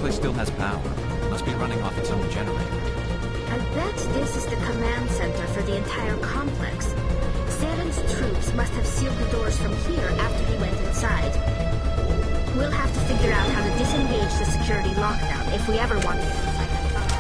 place still has power. Must be running off its own generator. I bet this is the command center for the entire complex. Saren's troops must have sealed the doors from here after he went inside. We'll have to figure out how to disengage the security lockdown if we ever want to get inside that tunnel.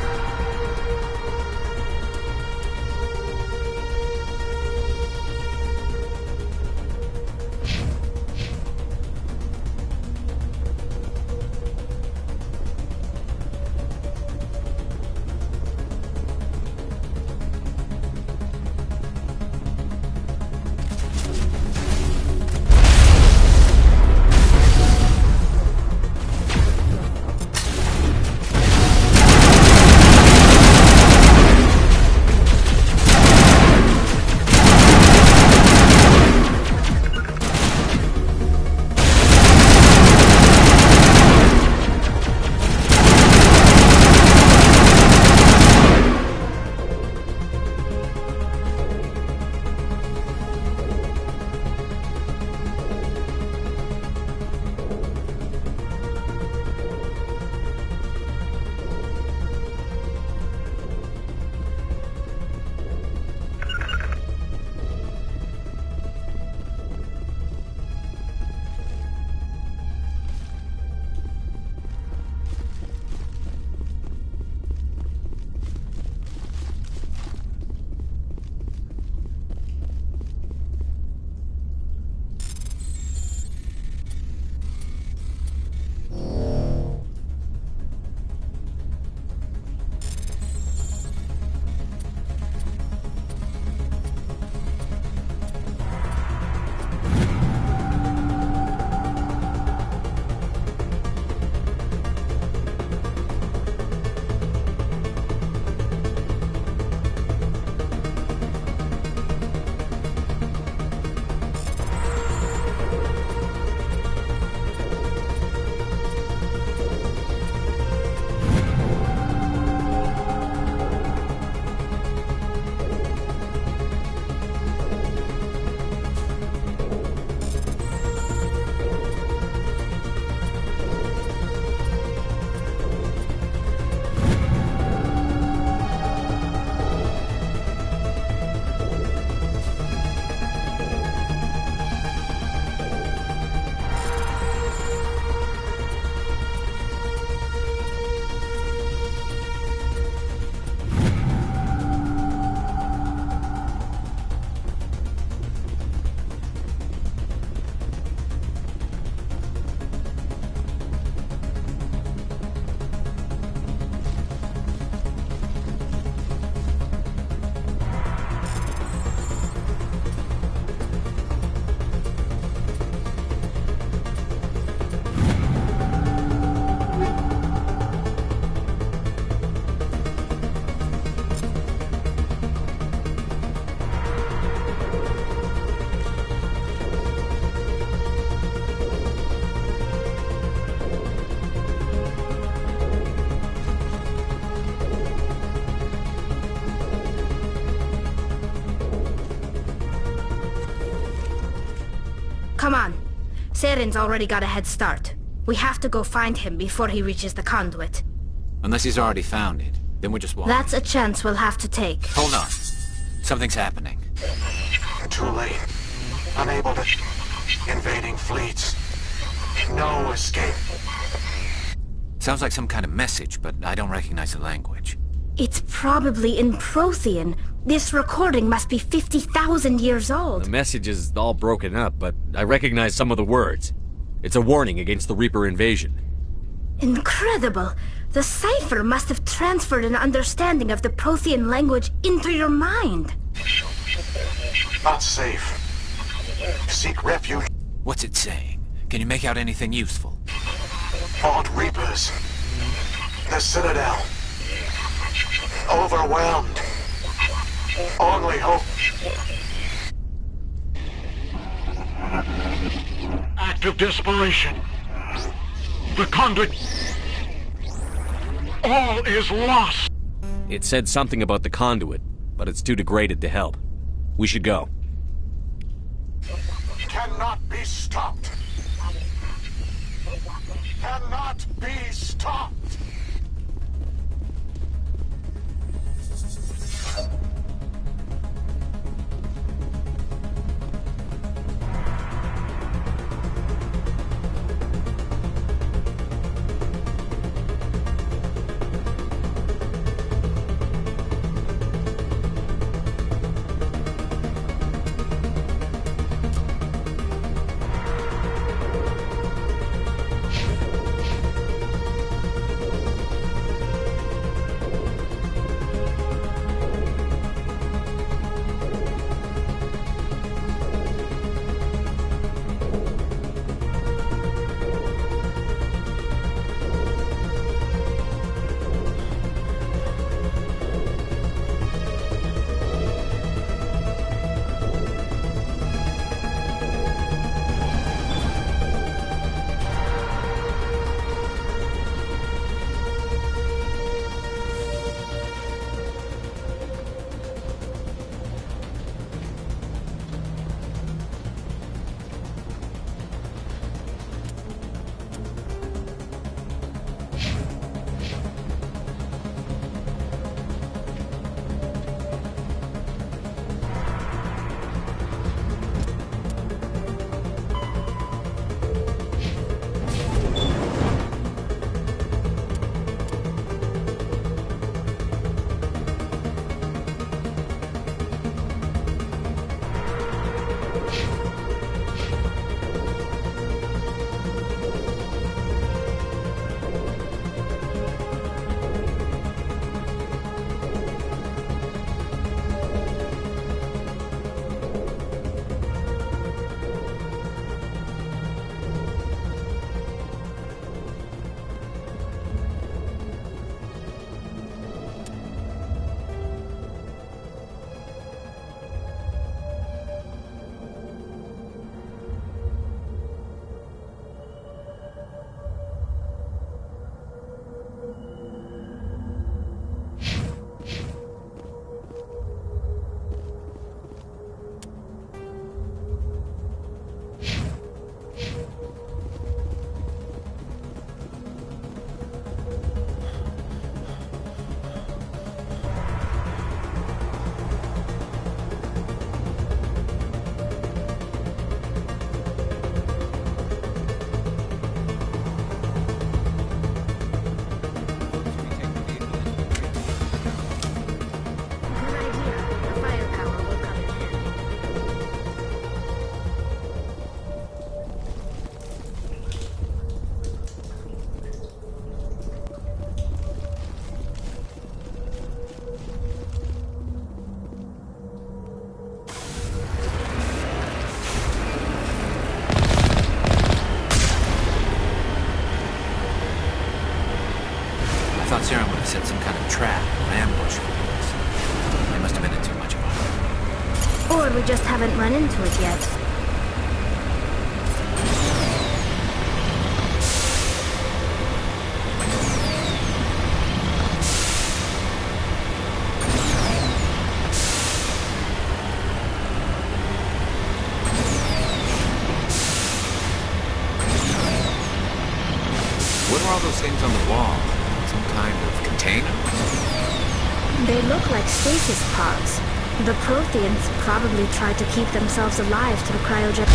Come on. Saren's already got a head start. We have to go find him before he reaches the conduit. Unless he's already found it, then we're just walking. That's a chance we'll have to take. Hold on. Something's happening. Too late. Unable to... Invading fleets. No escape. Sounds like some kind of message, but I don't recognize the language. It's probably in Prothean. This recording must be 50,000 years old. The message is all broken up, but I recognize some of the words. It's a warning against the Reaper invasion. Incredible! The cipher must have transferred an understanding of the Prothean language into your mind. Not safe. Seek refuge. What's it saying? Can you make out anything useful? Fought Reapers. The Citadel. Overwhelmed. Only hope. Act of desperation. The conduit. All is lost. It said something about the conduit, but it's too degraded to help. We should go. Cannot be stopped. Cannot be stopped. thought Saren would have set some kind of trap or ambush for us. They must have been in too much of a hurry. Or we just haven't run into it yet. What are all those things on the wall? Some kind of container? They look like stasis pods. The Protheans probably tried to keep themselves alive through cryogenic...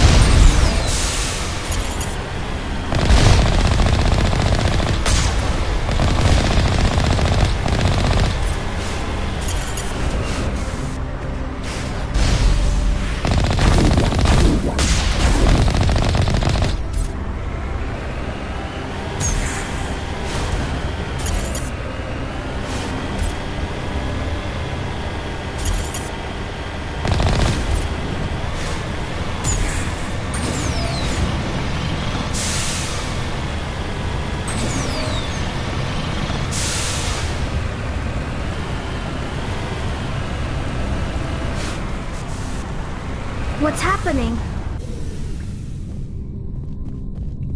What's happening?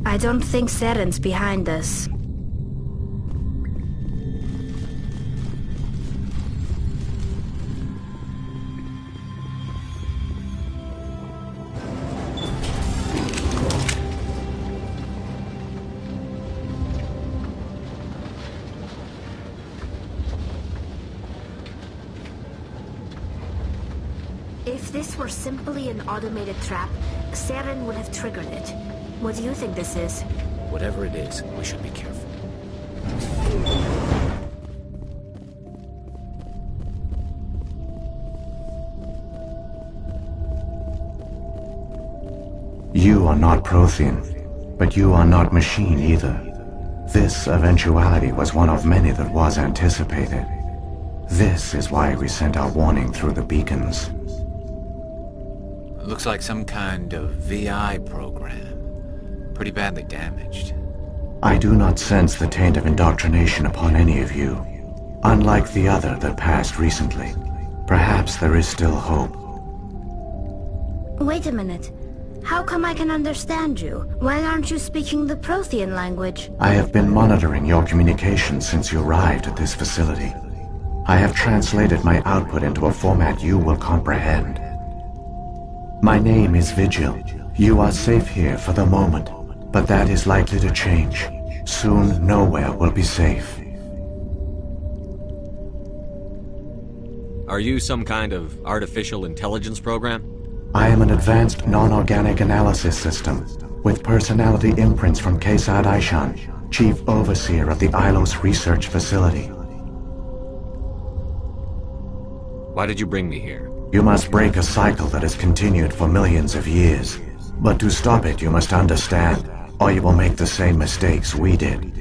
I don't think Saren's behind this. If this were simply an automated trap, Saren would have triggered it. What do you think this is? Whatever it is, we should be careful. You are not Prothean, but you are not machine either. This eventuality was one of many that was anticipated. This is why we sent our warning through the beacons. Looks like some kind of VI program. Pretty badly damaged. I do not sense the taint of indoctrination upon any of you. Unlike the other that passed recently. Perhaps there is still hope. Wait a minute. How come I can understand you? Why aren't you speaking the Prothean language? I have been monitoring your communications since you arrived at this facility. I have translated my output into a format you will comprehend. My name is Vigil. You are safe here for the moment, but that is likely to change. Soon, nowhere will be safe. Are you some kind of artificial intelligence program? I am an advanced non-organic analysis system, with personality imprints from Kesad Aishan, Chief Overseer of the Ilos Research Facility. Why did you bring me here? You must break a cycle that has continued for millions of years. But to stop it, you must understand, or you will make the same mistakes we did.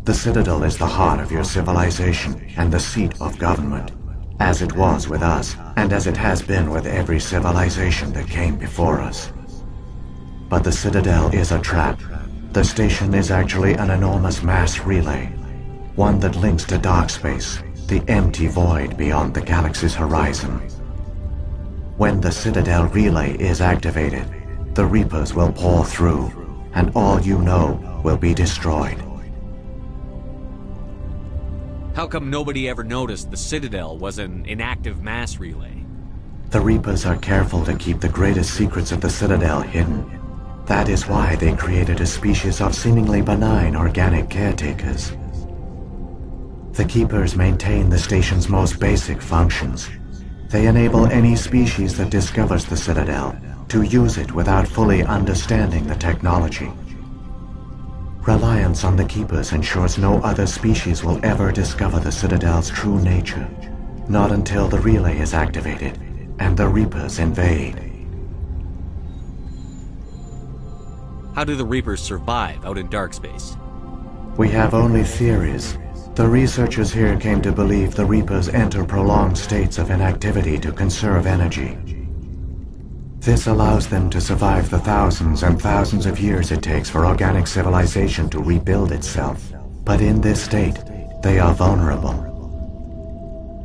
The Citadel is the heart of your civilization and the seat of government, as it was with us, and as it has been with every civilization that came before us. But the Citadel is a trap. The station is actually an enormous mass relay, one that links to dark space, the empty void beyond the galaxy's horizon. When the Citadel relay is activated, the Reapers will pour through, and all you know will be destroyed. How come nobody ever noticed the Citadel was an inactive mass relay? The Reapers are careful to keep the greatest secrets of the Citadel hidden. That is why they created a species of seemingly benign organic caretakers. The Keepers maintain the station's most basic functions. They enable any species that discovers the Citadel to use it without fully understanding the technology. Reliance on the Keepers ensures no other species will ever discover the Citadel's true nature. Not until the relay is activated and the Reapers invade. How do the Reapers survive out in dark space? We have only theories. The researchers here came to believe the Reapers enter prolonged states of inactivity to conserve energy. This allows them to survive the thousands and thousands of years it takes for organic civilization to rebuild itself. But in this state, they are vulnerable.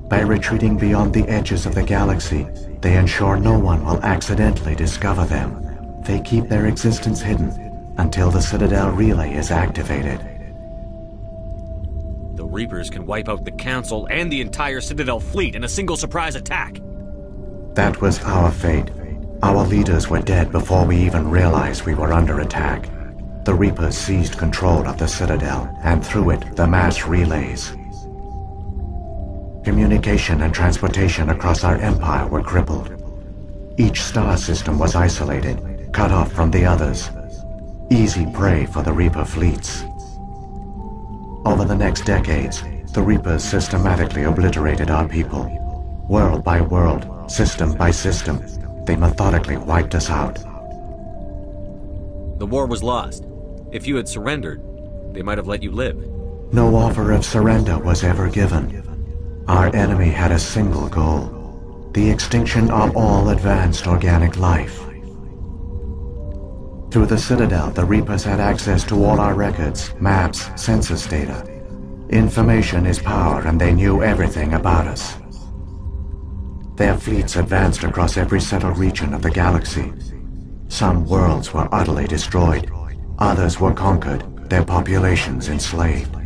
By retreating beyond the edges of the galaxy, they ensure no one will accidentally discover them. They keep their existence hidden until the Citadel relay is activated. The Reapers can wipe out the Council and the entire Citadel fleet in a single surprise attack. That was our fate. Our leaders were dead before we even realized we were under attack. The Reapers seized control of the Citadel, and through it, the mass relays. Communication and transportation across our empire were crippled. Each star system was isolated, cut off from the others. Easy prey for the Reaper fleets. Over the next decades, the Reapers systematically obliterated our people. World by world, system by system, they methodically wiped us out. The war was lost. If you had surrendered, they might have let you live. No offer of surrender was ever given. Our enemy had a single goal: the extinction of all advanced organic life. Through the Citadel, the Reapers had access to all our records, maps, census data. Information is power, and they knew everything about us. Their fleets advanced across every settled region of the galaxy. Some worlds were utterly destroyed. Others were conquered, their populations enslaved.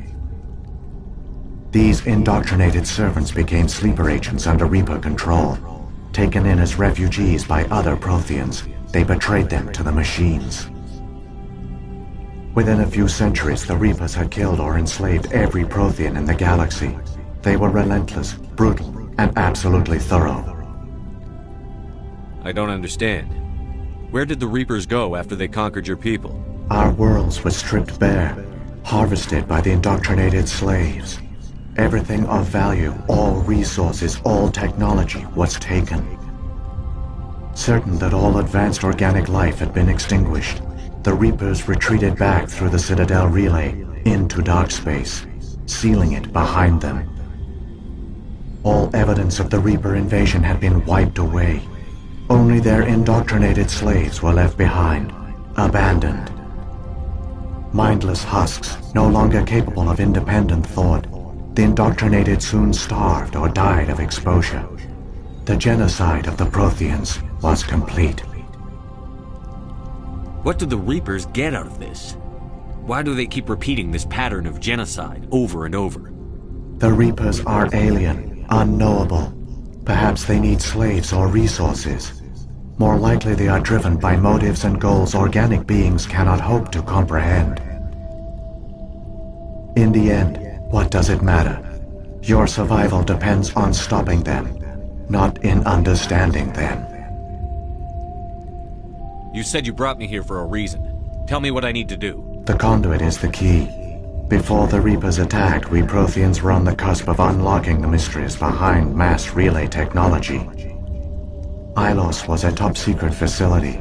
These indoctrinated servants became sleeper agents under Reaper control. Taken in as refugees by other Protheans, they betrayed them to the machines. Within a few centuries, the Reapers had killed or enslaved every Prothean in the galaxy. They were relentless, brutal, and absolutely thorough. I don't understand. Where did the Reapers go after they conquered your people? Our worlds were stripped bare, harvested by the indoctrinated slaves. Everything of value, all resources, all technology was taken. Certain that all advanced organic life had been extinguished, the Reapers retreated back through the Citadel relay into dark space, sealing it behind them. All evidence of the Reaper invasion had been wiped away. Only their indoctrinated slaves were left behind, abandoned. Mindless husks, no longer capable of independent thought, the indoctrinated soon starved or died of exposure. The genocide of the Protheans was complete. What do the Reapers get out of this? Why do they keep repeating this pattern of genocide over and over? The Reapers are alien, unknowable. Perhaps they need slaves or resources. More likely they are driven by motives and goals organic beings cannot hope to comprehend. In the end, what does it matter? Your survival depends on stopping them, not in understanding them. You said you brought me here for a reason. Tell me what I need to do. The conduit is the key. Before the Reapers attacked, we Protheans were on the cusp of unlocking the mysteries behind mass relay technology. Ilos was a top-secret facility.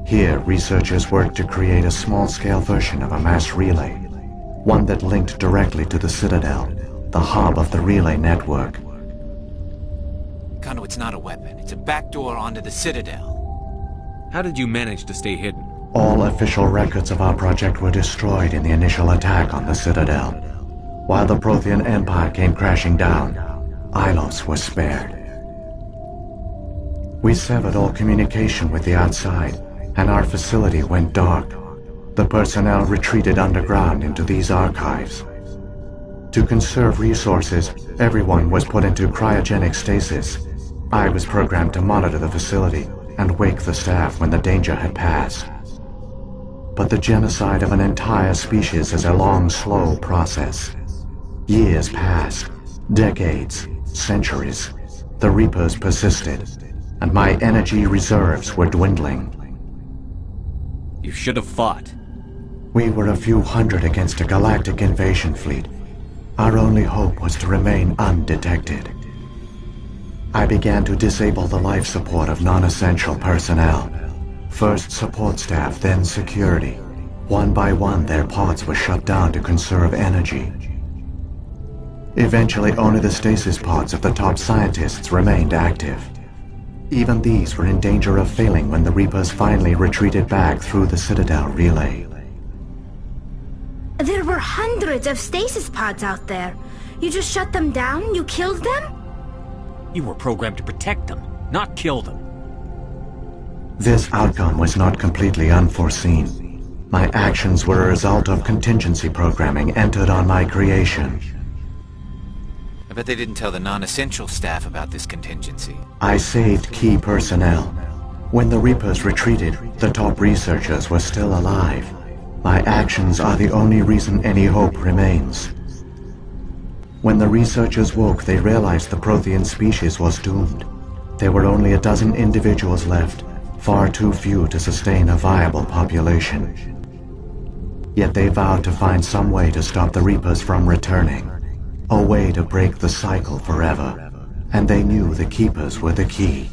Here, researchers worked to create a small-scale version of a mass relay, one that linked directly to the Citadel, the hub of the relay network. Conduit's not a weapon. It's a backdoor onto the Citadel. How did you manage to stay hidden? All official records of our project were destroyed in the initial attack on the Citadel. While the Prothean Empire came crashing down, Ilos was spared. We severed all communication with the outside, and our facility went dark. The personnel retreated underground into these archives. To conserve resources, everyone was put into cryogenic stasis. I was programmed to monitor the facility and wake the staff when the danger had passed. But the genocide of an entire species is a long, slow process. Years passed, decades, centuries. The Reapers persisted, and my energy reserves were dwindling. You should have fought. We were a few hundred against a galactic invasion fleet. Our only hope was to remain undetected. I began to disable the life support of non-essential personnel. First support staff, then security. One by one, their pods were shut down to conserve energy. Eventually, only the stasis pods of the top scientists remained active. Even these were in danger of failing when the Reapers finally retreated back through the Citadel relay. There were hundreds of stasis pods out there. You just shut them down? You killed them? You were programmed to protect them, not kill them. This outcome was not completely unforeseen. My actions were a result of contingency programming entered on my creation. I bet they didn't tell the non-essential staff about this contingency. I saved key personnel. When the Reapers retreated, the top researchers were still alive. My actions are the only reason any hope remains. When the researchers woke, they realized the Prothean species was doomed. There were only a dozen individuals left, far too few to sustain a viable population. Yet they vowed to find some way to stop the Reapers from returning. A way to break the cycle forever. And they knew the Keepers were the key.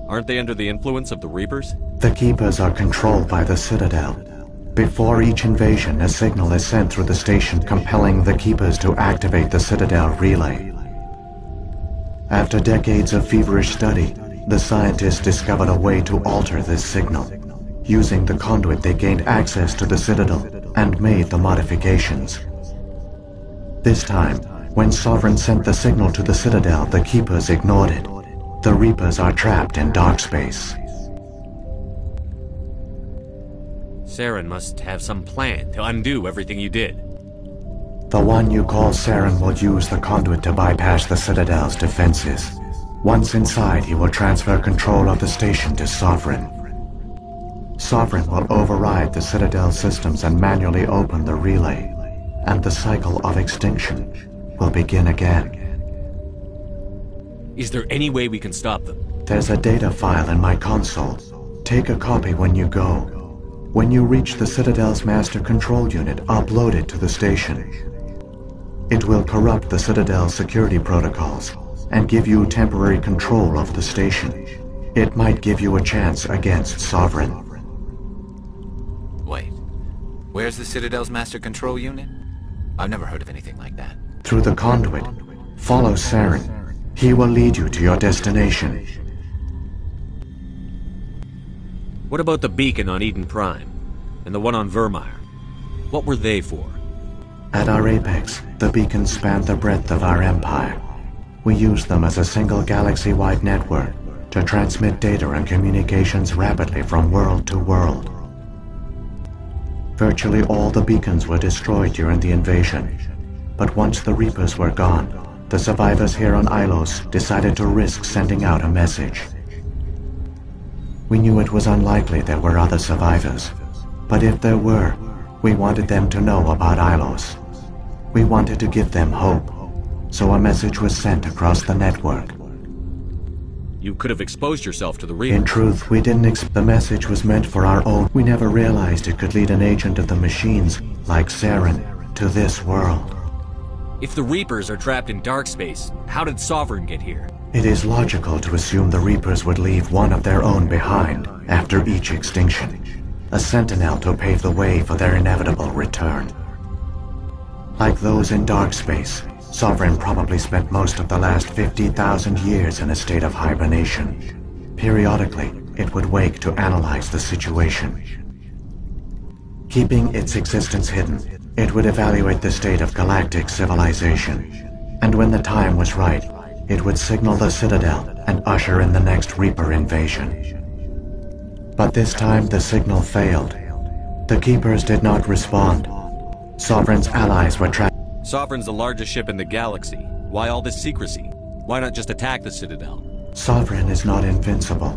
Aren't they under the influence of the Reapers? The Keepers are controlled by the Citadel. Before each invasion, a signal is sent through the station compelling the Keepers to activate the Citadel relay. After decades of feverish study, the scientists discovered a way to alter this signal. Using the conduit, they gained access to the Citadel and made the modifications. This time, when Sovereign sent the signal to the Citadel, the Keepers ignored it. The Reapers are trapped in dark space. Saren must have some plan to undo everything you did. The one you call Saren will use the conduit to bypass the Citadel's defenses. Once inside, he will transfer control of the station to Sovereign. Sovereign will override the Citadel systems and manually open the relay, and the cycle of extinction will begin again. Is there any way we can stop them? There's a data file in my console. Take a copy when you go. When you reach the Citadel's master control unit, upload it to the station. It will corrupt the Citadel's security protocols and give you temporary control of the station. It might give you a chance against Sovereign. Wait, where's the Citadel's master control unit? I've never heard of anything like that. Through the conduit, follow Saren. He will lead you to your destination. What about the beacon on Eden Prime? And the one on Vermeer? What were they for? At our apex, the beacons spanned the breadth of our empire. We used them as a single galaxy-wide network to transmit data and communications rapidly from world to world. Virtually all the beacons were destroyed during the invasion. But once the Reapers were gone, the survivors here on Ilos decided to risk sending out a message. We knew it was unlikely there were other survivors, but if there were, we wanted them to know about Ilos. We wanted to give them hope, so a message was sent across the network. You could have exposed yourself to the Reapers. In truth, we didn't the message was meant for our own. We never realized it could lead an agent of the machines, like Saren, to this world. If the Reapers are trapped in dark space, how did Sovereign get here? It is logical to assume the Reapers would leave one of their own behind after each extinction. A sentinel to pave the way for their inevitable return. Like those in dark space, Sovereign probably spent most of the last 50,000 years in a state of hibernation. Periodically, it would wake to analyze the situation. Keeping its existence hidden, it would evaluate the state of galactic civilization. And when the time was right, it would signal the Citadel and usher in the next Reaper invasion. But this time the signal failed. The Keepers did not respond. Sovereign's allies were trapped. Sovereign's the largest ship in the galaxy. Why all this secrecy? Why not just attack the Citadel? Sovereign is not invincible.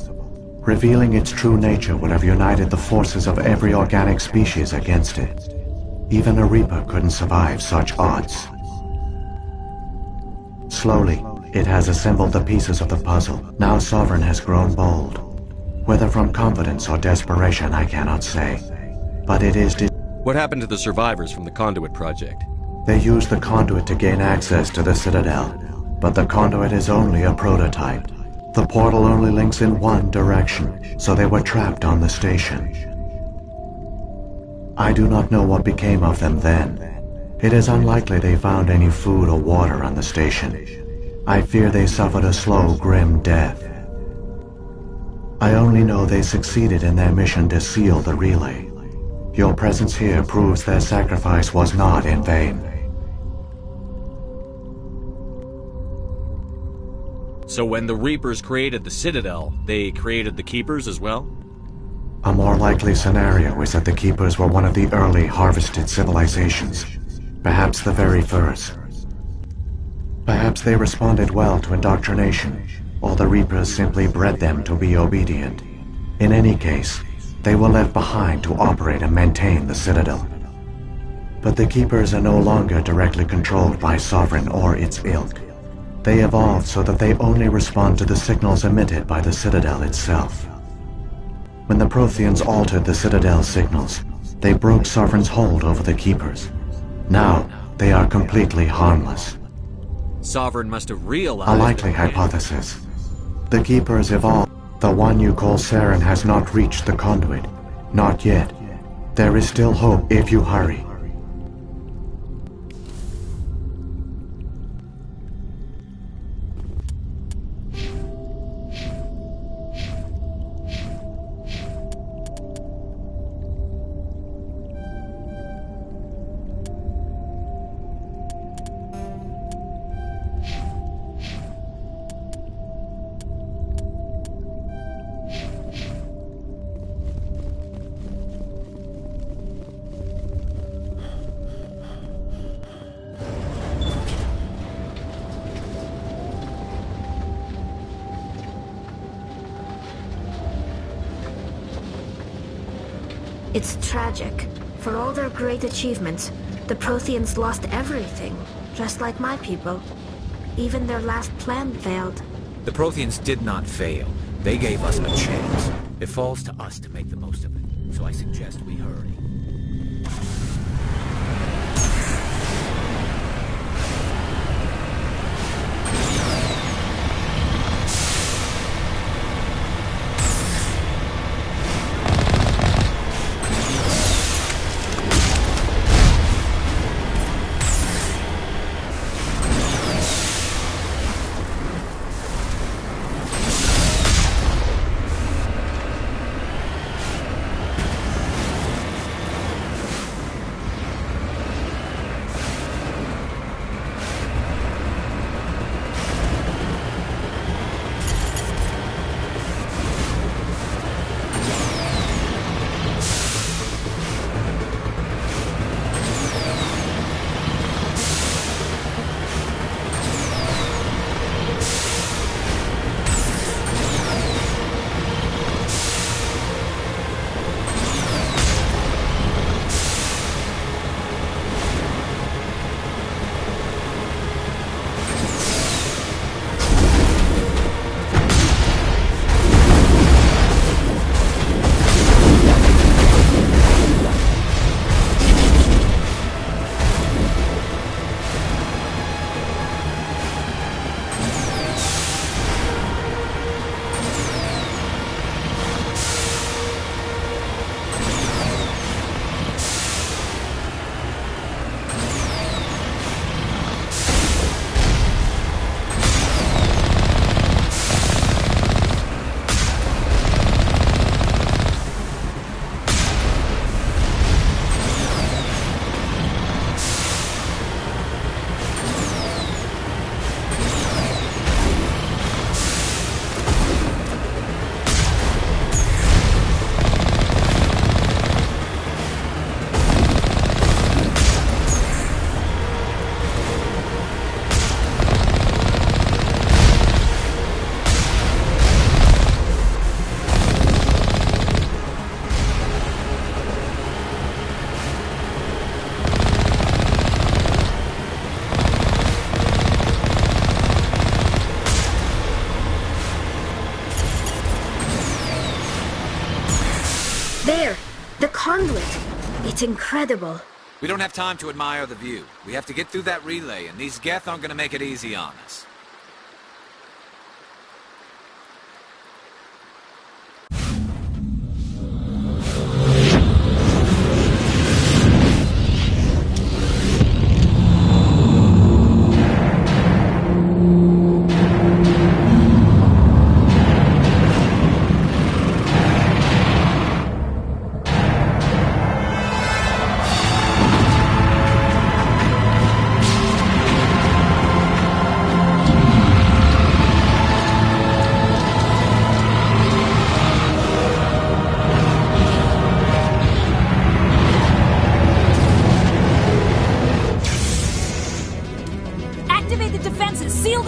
Revealing its true nature would have united the forces of every organic species against it. Even a Reaper couldn't survive such odds. Slowly, it has assembled the pieces of the puzzle. Now Sovereign has grown bold. Whether from confidence or desperation, I cannot say. But it is... What happened to the survivors from the Conduit Project? They used the conduit to gain access to the Citadel. But the conduit is only a prototype. The portal only links in one direction, so they were trapped on the station. I do not know what became of them then. It is unlikely they found any food or water on the station. I fear they suffered a slow, grim death. I only know they succeeded in their mission to seal the relay. Your presence here proves their sacrifice was not in vain. So when the Reapers created the Citadel, they created the Keepers as well? A more likely scenario is that the Keepers were one of the early harvested civilizations, perhaps the very first. Perhaps they responded well to indoctrination, or the Reapers simply bred them to be obedient. In any case, they were left behind to operate and maintain the Citadel. But the Keepers are no longer directly controlled by Sovereign or its ilk. They evolved so that they only respond to the signals emitted by the Citadel itself. When the Protheans altered the Citadel's signals, they broke Sovereign's hold over the Keepers. Now, they are completely harmless. Sovereign must have realized... A likely hypothesis. The Keepers evolved. The one you call Saren has not reached the conduit. Not yet. There is still hope if you hurry. It's tragic. For all their great achievements, the Protheans lost everything, just like my people. Even their last plan failed. The Protheans did not fail. They gave us a chance. It falls to us to make the most of it. So I suggest we hurry. There! The conduit! It's incredible. We don't have time to admire the view. We have to get through that relay, and these Geth aren't gonna make it easy on us.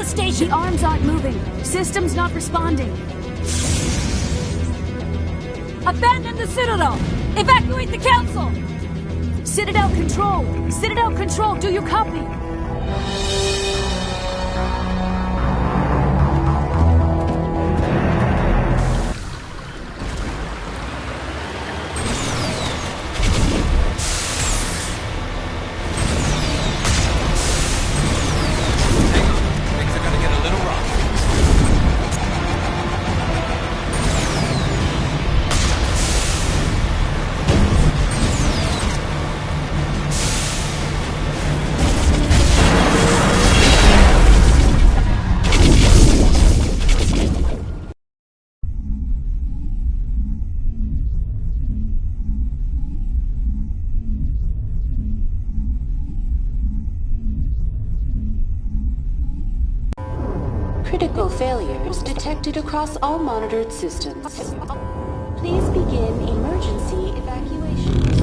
the station! The arms aren't moving. System's not responding. Abandon the Citadel! Evacuate the Council! Citadel Control! Citadel Control, do you copy? Things are gonna get a little rough. Critical failures detected across all monitored systems. Please begin emergency evacuation.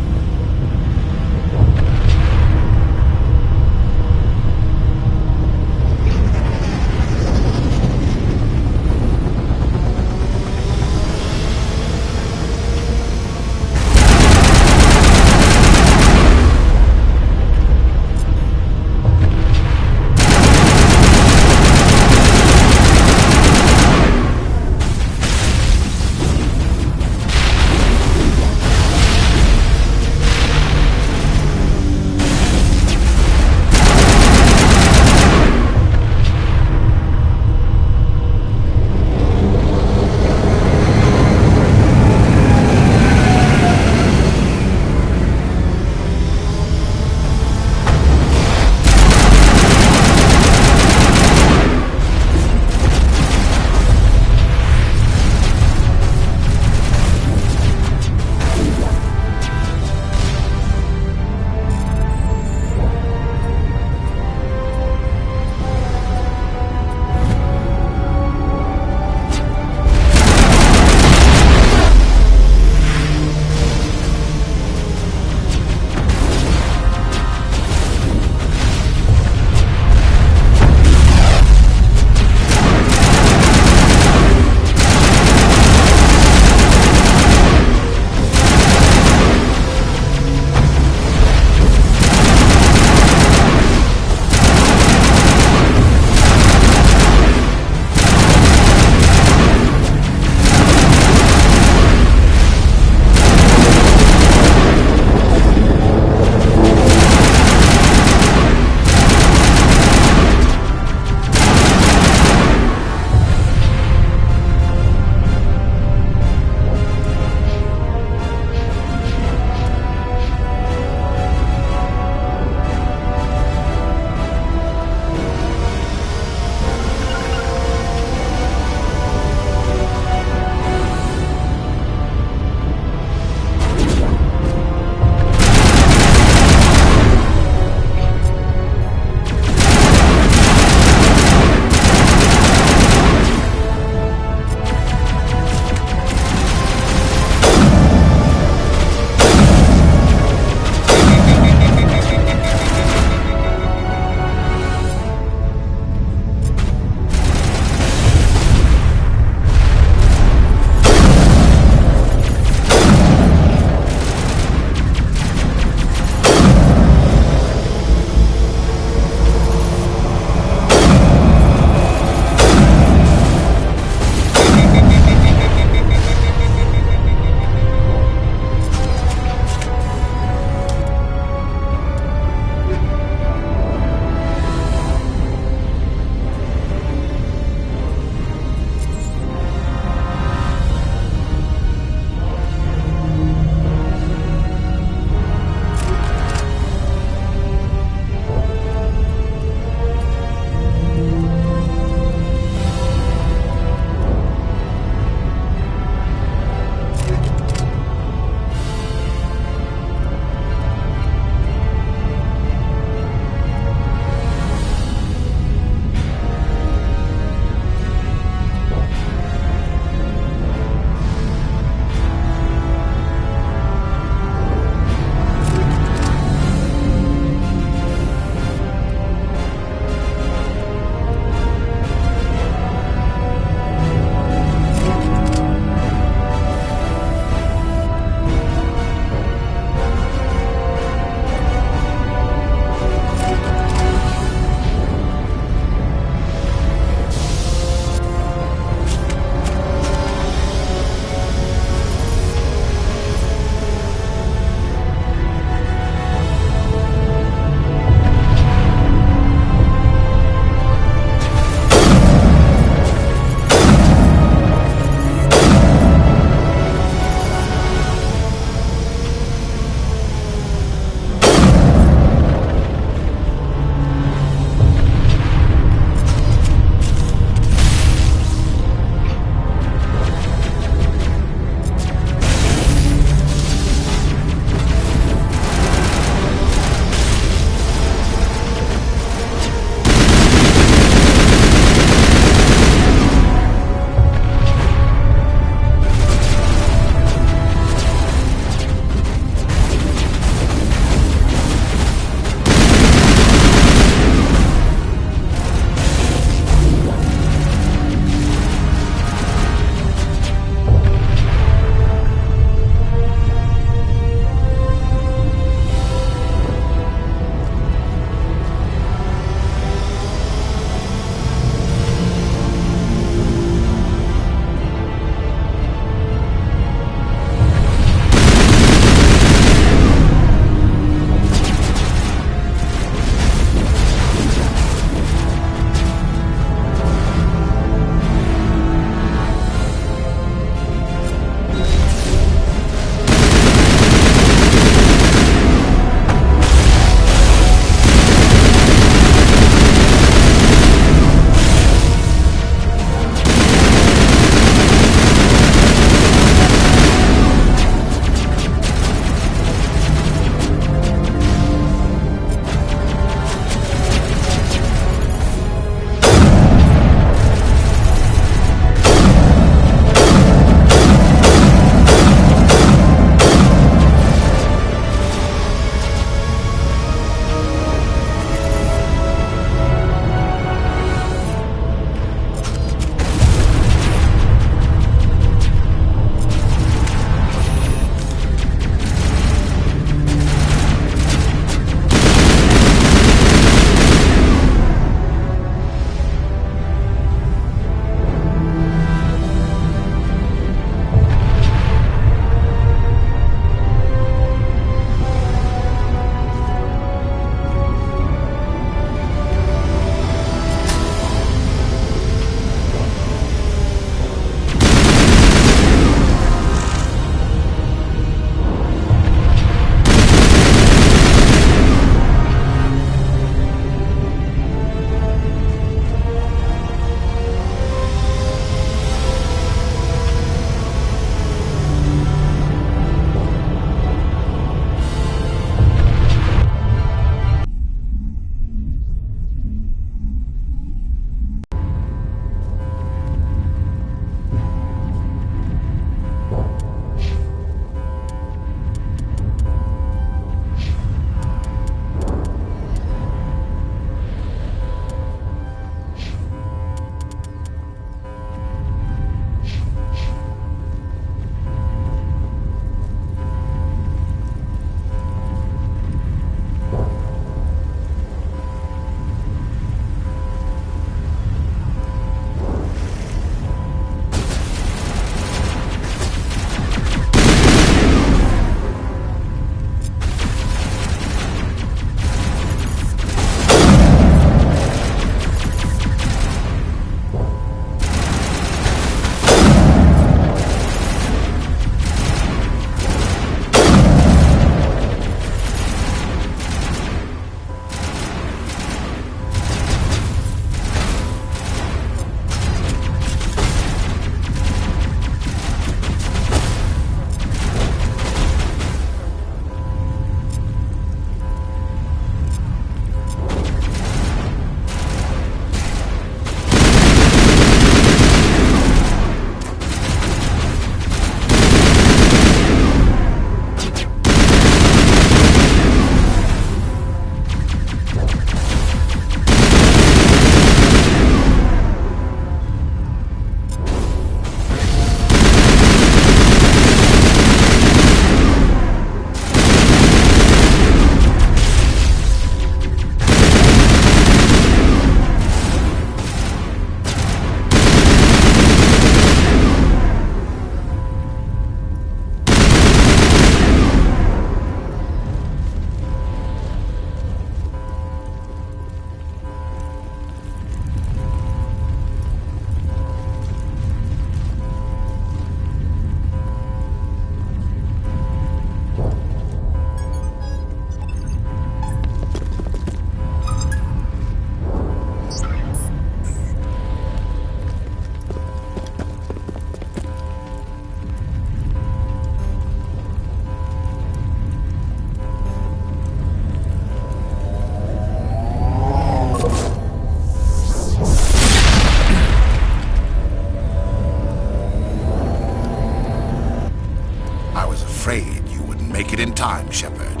it in time, Shepard.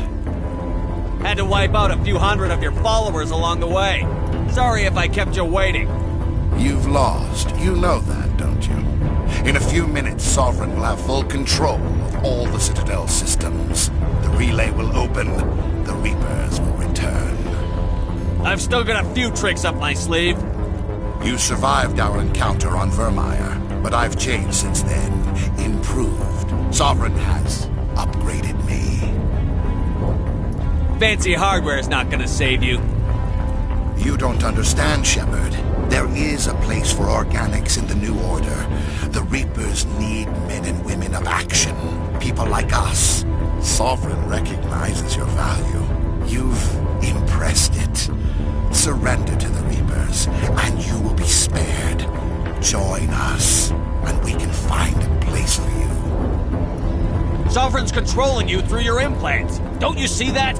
Had to wipe out a few hundred of your followers along the way. Sorry if I kept you waiting. You've lost. You know that, don't you? In a few minutes, Sovereign will have full control of all the Citadel systems. The relay will open. The Reapers will return. I've still got a few tricks up my sleeve. You survived our encounter on Vermeer, but I've changed since then. Improved. Sovereign has upgraded me. Fancy hardware is not gonna save you. You don't understand, Shepard. There is a place for organics in the New Order. The Reapers need men and women of action. People like us. Sovereign recognizes your value. You've impressed it. Surrender to the Reapers, and you will be spared. Join us, and we can find a place for you. Sovereign's controlling you through your implants. Don't you see that?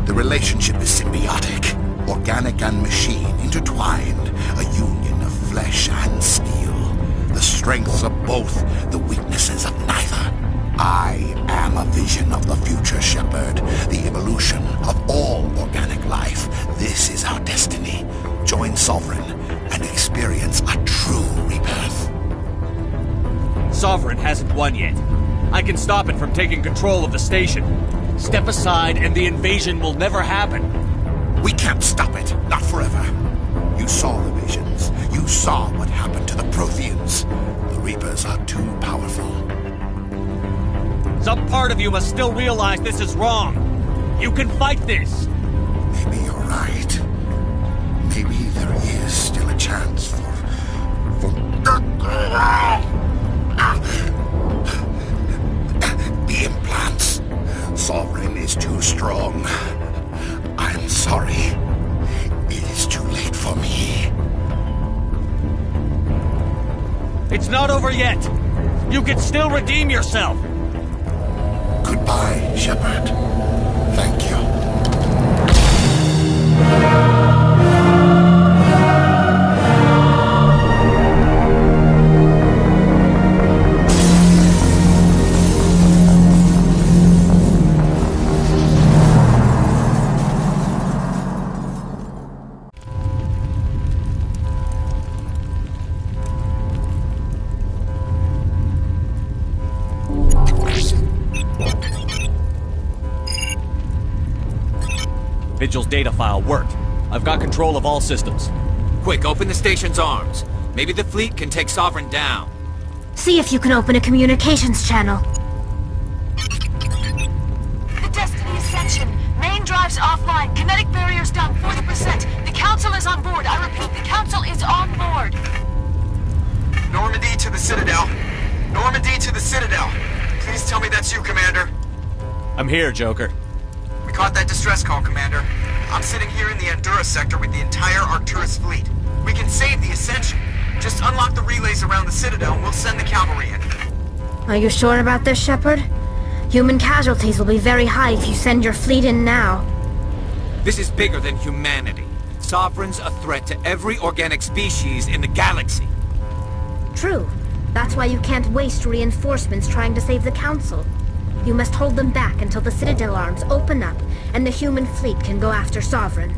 The relationship is symbiotic. Organic and machine intertwined. A union of flesh and steel. The strengths of both, the weaknesses of neither. I am a vision of the future, Shepard. The evolution of all organic life. This is our destiny. Join Sovereign and experience a true rebirth. Sovereign hasn't won yet. I can stop it from taking control of the station. Step aside and the invasion will never happen. We can't stop it. Not forever. You saw the visions. You saw what happened to the Protheans. The Reapers are too powerful. Some part of you must still realize this is wrong. You can fight this. Maybe you're right. Maybe there is still a chance for... The implants. Sovereign is too strong. I'm sorry. It is too late for me. It's not over yet. You can still redeem yourself. Goodbye, Shepard. Thank you. Vigil's data file worked. I've got control of all systems. Quick, open the station's arms. Maybe the fleet can take Sovereign down. See if you can open a communications channel. The Destiny Ascension. Main drives offline. Kinetic barriers down 40%. The Council is on board. I repeat, the Council is on board. Normandy to the Citadel. Normandy to the Citadel. Please tell me that's you, Commander. I'm here, Joker. We caught that distress call, Commander. I'm sitting here in the Andurra sector with the entire Arcturus fleet. We can save the Ascension. Just unlock the relays around the Citadel and we'll send the cavalry in. Are you sure about this, Shepard? Human casualties will be very high if you send your fleet in now. This is bigger than humanity. Sovereign's a threat to every organic species in the galaxy. True. That's why you can't waste reinforcements trying to save the Council. You must hold them back until the Citadel arms open up and the human fleet can go after Sovereign.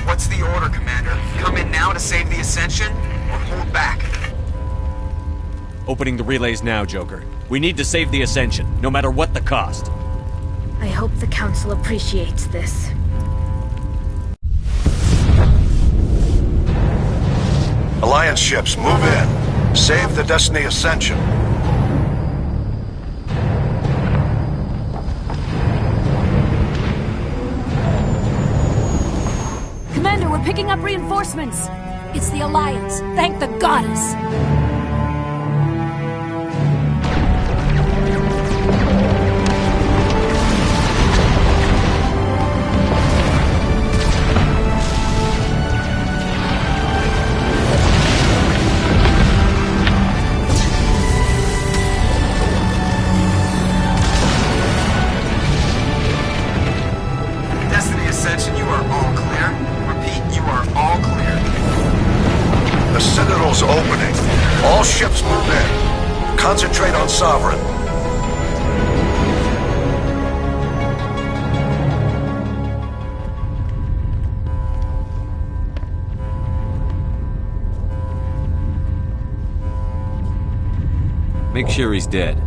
What's the order, Commander? Come in now to save the Ascension, or hold back? Opening the relays now, Joker. We need to save the Ascension, no matter what the cost. I hope the Council appreciates this. Alliance ships, move in. Save the Destiny Ascension. Commander, we're picking up reinforcements. It's the Alliance. Thank the goddess. Destiny Ascension, you are all clear. Repeat, you are all clear. The Citadel's opening. All ships move in. Concentrate on Sovereign. Make sure he's dead.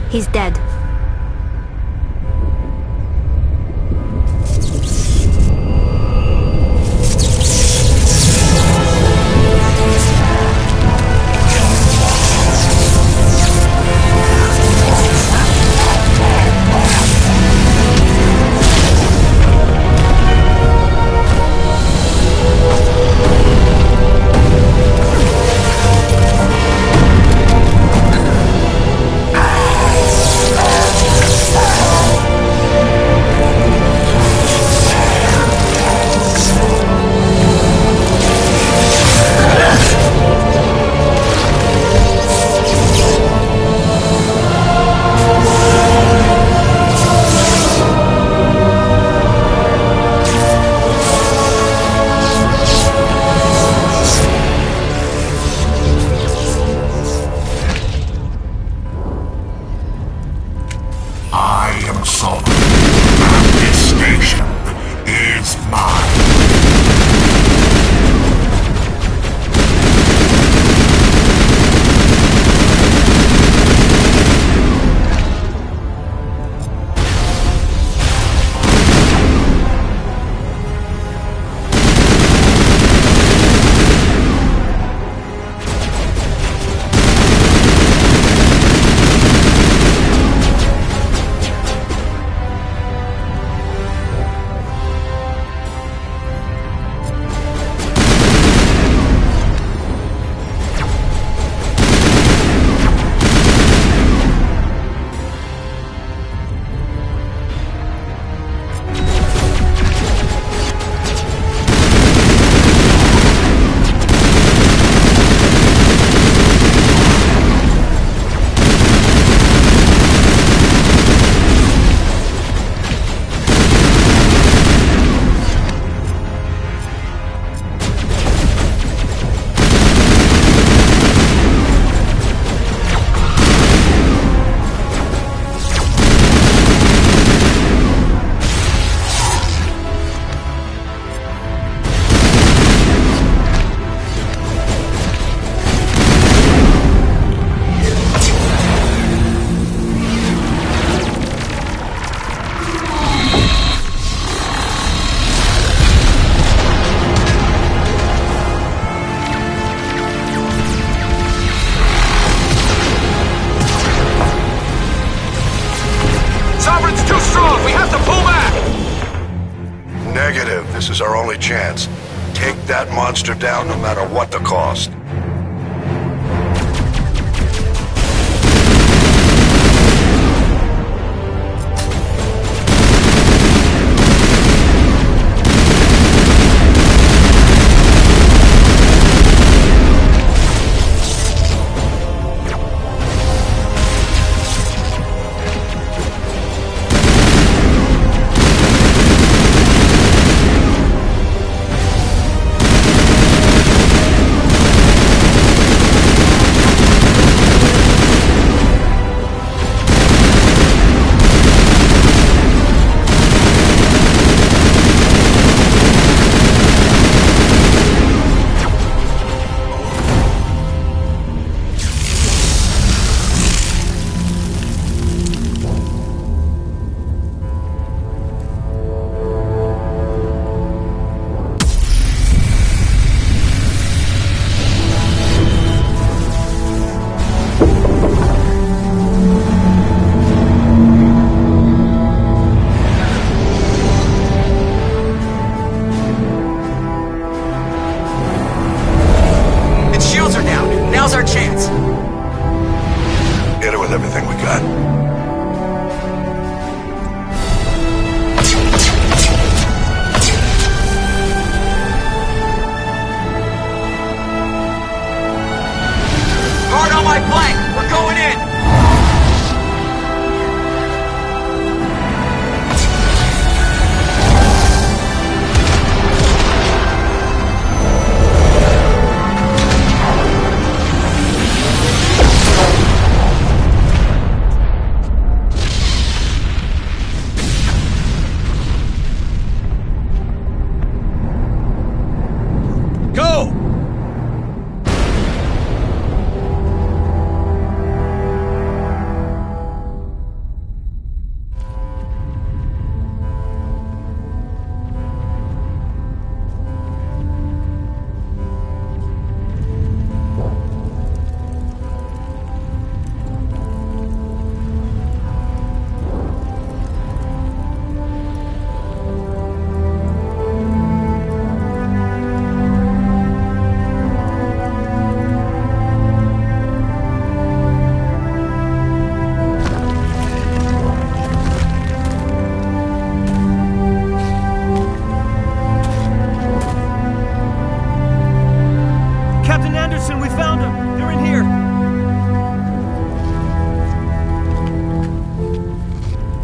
He's dead. This is our only chance. Take that monster down no matter what the cost. Now's our chance. Hit it with everything we got. Hard on my flank. We're going in.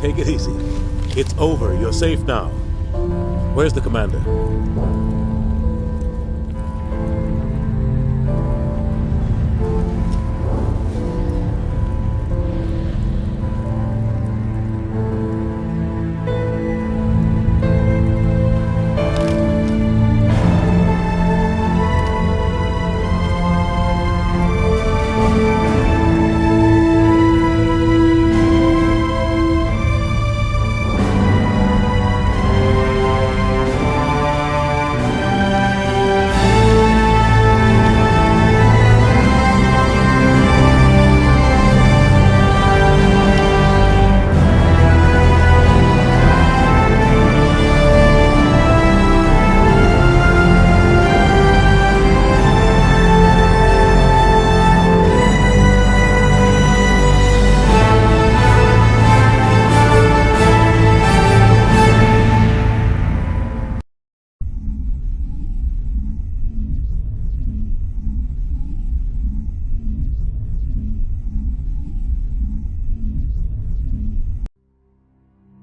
Take it easy. It's over. You're safe now. Where's the commander?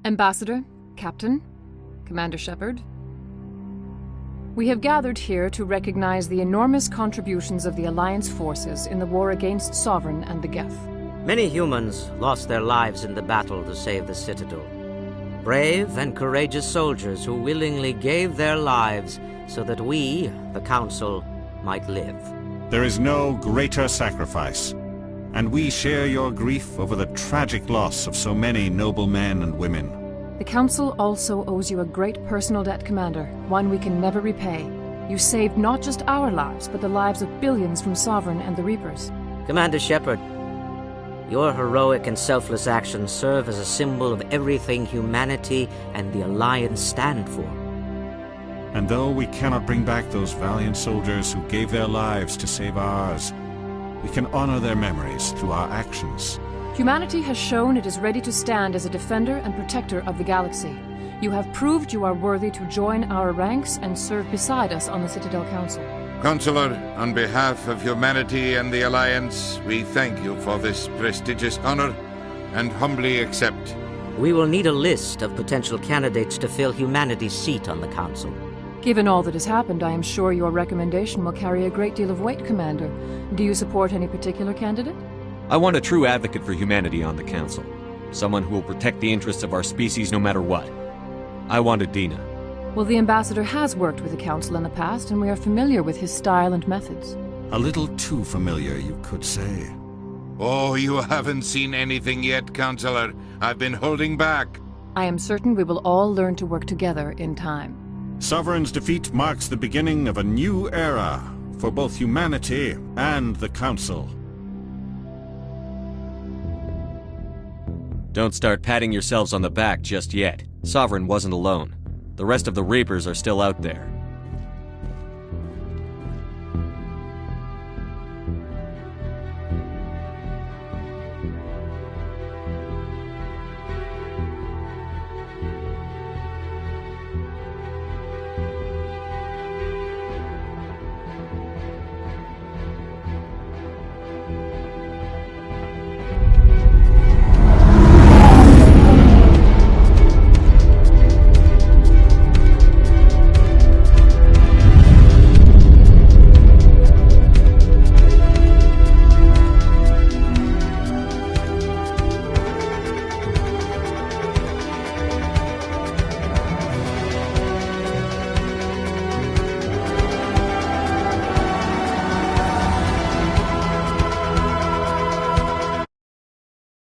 Ambassador, Captain, Commander Shepard, we have gathered here to recognize the enormous contributions of the Alliance forces in the war against Sovereign and the Geth. Many humans lost their lives in the battle to save the Citadel. Brave and courageous soldiers who willingly gave their lives so that we, the Council, might live. There is no greater sacrifice, and we share your grief over the tragic loss of so many noble men and women. The Council also owes you a great personal debt, Commander, one we can never repay. You saved not just our lives, but the lives of billions from Sovereign and the Reapers. Commander Shepard, your heroic and selfless actions serve as a symbol of everything humanity and the Alliance stand for. And though we cannot bring back those valiant soldiers who gave their lives to save ours, we can honor their memories through our actions. Humanity has shown it is ready to stand as a defender and protector of the galaxy. You have proved you are worthy to join our ranks and serve beside us on the Citadel Council. Counselor, on behalf of humanity and the Alliance, we thank you for this prestigious honor and humbly accept. We will need a list of potential candidates to fill humanity's seat on the Council. Given all that has happened, I am sure your recommendation will carry a great deal of weight, Commander. Do you support any particular candidate? I want a true advocate for humanity on the Council. Someone who will protect the interests of our species no matter what. I want Adina. Well, the Ambassador has worked with the Council in the past, and we are familiar with his style and methods. A little too familiar, you could say. Oh, you haven't seen anything yet, Counselor. I've been holding back. I am certain we will all learn to work together in time. Sovereign's defeat marks the beginning of a new era for both humanity and the Council. Don't start patting yourselves on the back just yet. Sovereign wasn't alone. The rest of the Reapers are still out there.